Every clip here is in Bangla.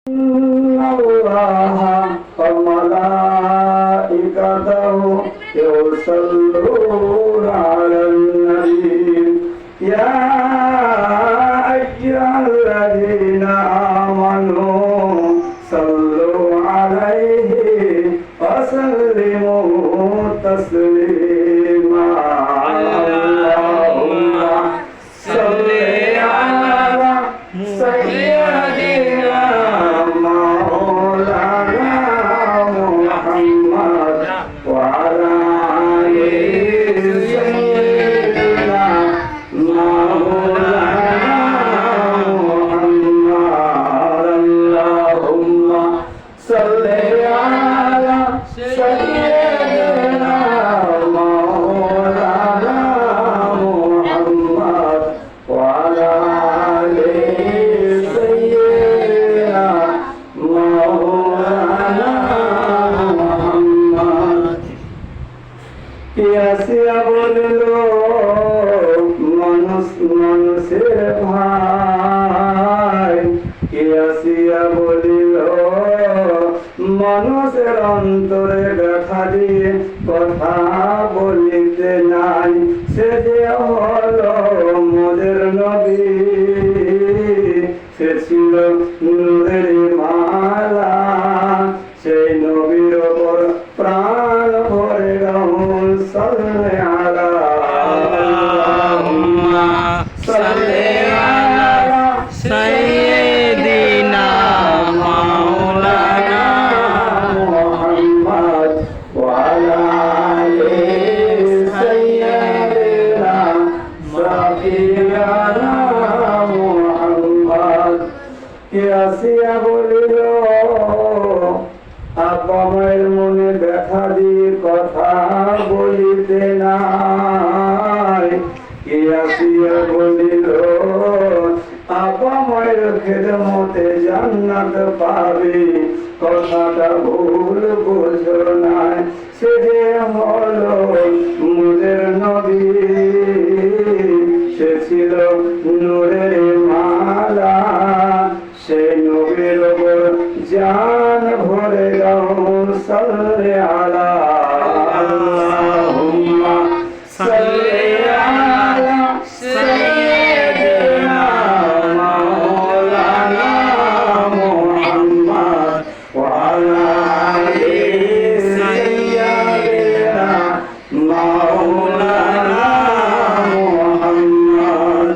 الله وملائكته يصلون على النبي يا أيها الذين آمنوا صلوا عليه وسلموا تسليما اللهم صل على سيدنا مولانا محمد وعلى آل سيدنا مولانا محمد اللهم صل على سيدنا مولانا محمد وعلى آل سيدنا مولانا محمد কিয়াসিয়া বলিল মানুষের ভাই কিয়াসিয়া বলিল মানুষের অন্তরে ব্যথা দিয়ে কথা বলিতে নাই সে যে হলো মোদের নবী সে ছিল নূরের মালা সেই নবীর ওপর প্রাণ ভরে রহুল সাল্লে আলা আল্লাহুম্মা সাল্লি আলা সাইয়্যিদিনা মাওলানা মুহাম্মদ ওয়া আলা আলি সাইয়্যিদিনা সাফিয়ানা মুহাম্মদ কিয়াসিয়া বলিল আব্বা মায়ের মনে ব্যথা দিয়ে কথা বলিতে নাই কিয়াসিয়া বলিল আব্বা মায়ের খেদমতে জান্নাত পাবে কথাটা ভুল বুঝো নাই সে যে হলো মুদের নবী সে ছিল নূরের মালা সেই নবীর ওপর জান ভরে রহুল সাল্লে আলা আল্লাহুম্মা সাল্লি আলা সাইয়্যিদিনা মাওলানা মুহাম্মদ ওয়া আলা আলি সাইয়্যিদিনা মাওলানা মুহাম্মদ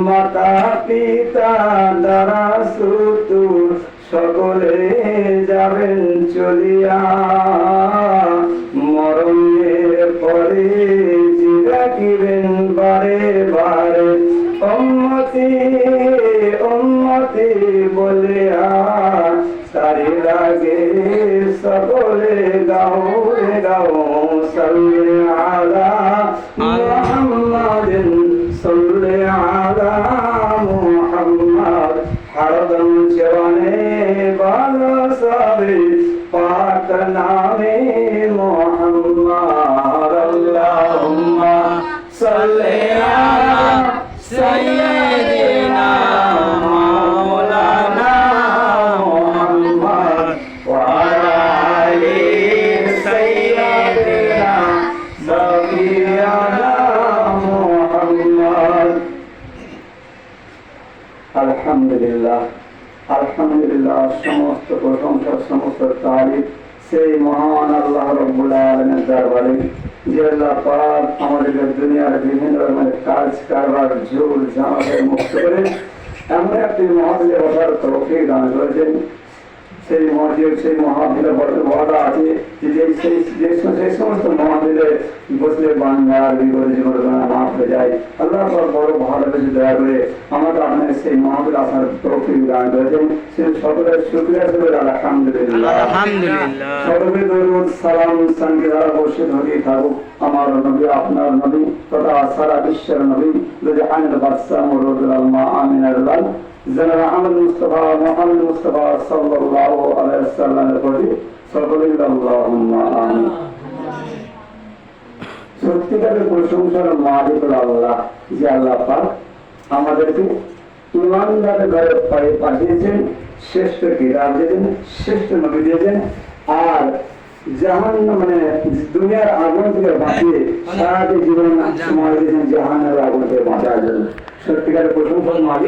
মাতা পিতা দ্বারা সুতুর সকলে যাবেন চলিয়া মরণের পরে জিরাকিবেন বারে বারে উম্মতি উম্মতি বলিয়া তারি লাগে সকলে গাও রে গাও সাল্লি আলা মুহাম্মাদিন সাল্লি আলা মুহাম্মদ হরদম জওয়ানে বালো সবে পাক নামে মুহাম্মদ আল্লাহুম্মা সাল্লি আলা সাইয়্যিদিনা মাওলানা মুহাম্মদ ওয়া আলা আলি সাইয়্যিদিনা সাফিয়ানা মুহাম্মদ আলহামদুলিল্লাহ আলহামদুলিল্লাহ সমস্ত প্রশংসা সমস্ত তারিফ সেই মহান আল্লাহ রাব্বুল আলামিনের দরবারে যে আল্লাহ পাক আমাদেরকে দুনিয়ার বিভিন্ন রকমের কাজ কারবার ঝুল ঝামেলা মুক্ত করে এমন একটি মহফিলে বসার তৌফিক দান করেছেন সেই মসজিদ সেই মহাবিলে বলা আছে যে সমস্ত মহাবিলে বসলে বাংলার বিগত জীবন মাফ হয়ে যায় আল্লাহ বড় ভালোবেসে দয়া করে আমাকে আপনার সেই মহাবিল আসার তৌফিক দান করেছেন সে সকলের শুকরিয়া করে আলহামদুলিল্লাহ সকলের দরুদ সালাম শান্তি দ্বারা বর্ষিত হতে থাকুক আমার নবী আপনার নবী তথা সারা বিশ্বের নবী যদি আইন বাদশাহ মুরুদুল আলমা আমিনার লাল জনাব আহমদ মুস্তাফা মুহাম্মদ মুস্তাফা সাল্লাল্লাহু আলাইহি ওয়াসাল্লামের প্রতি সকলেই আল্লাহুম্মা আমিন। সত্যিকারের প্রশংসার মালিক আল্লাহ, যে আল্লাহ পাক আমাদেরকে ইমানদার ঘরে পাঠিয়েছেন, শ্রেষ্ঠ কিতাব দিয়েছেন, শ্রেষ্ঠ নবী দিয়েছেন, আর মানে দুনিয়ার আগুন থেকে বাঁচিয়ে সারাটি জীবন সময় দিয়েছেন জাহান্নামের আগুন থেকে বাঁচার জন্য। সত্যিকারের প্রশংসা মালিক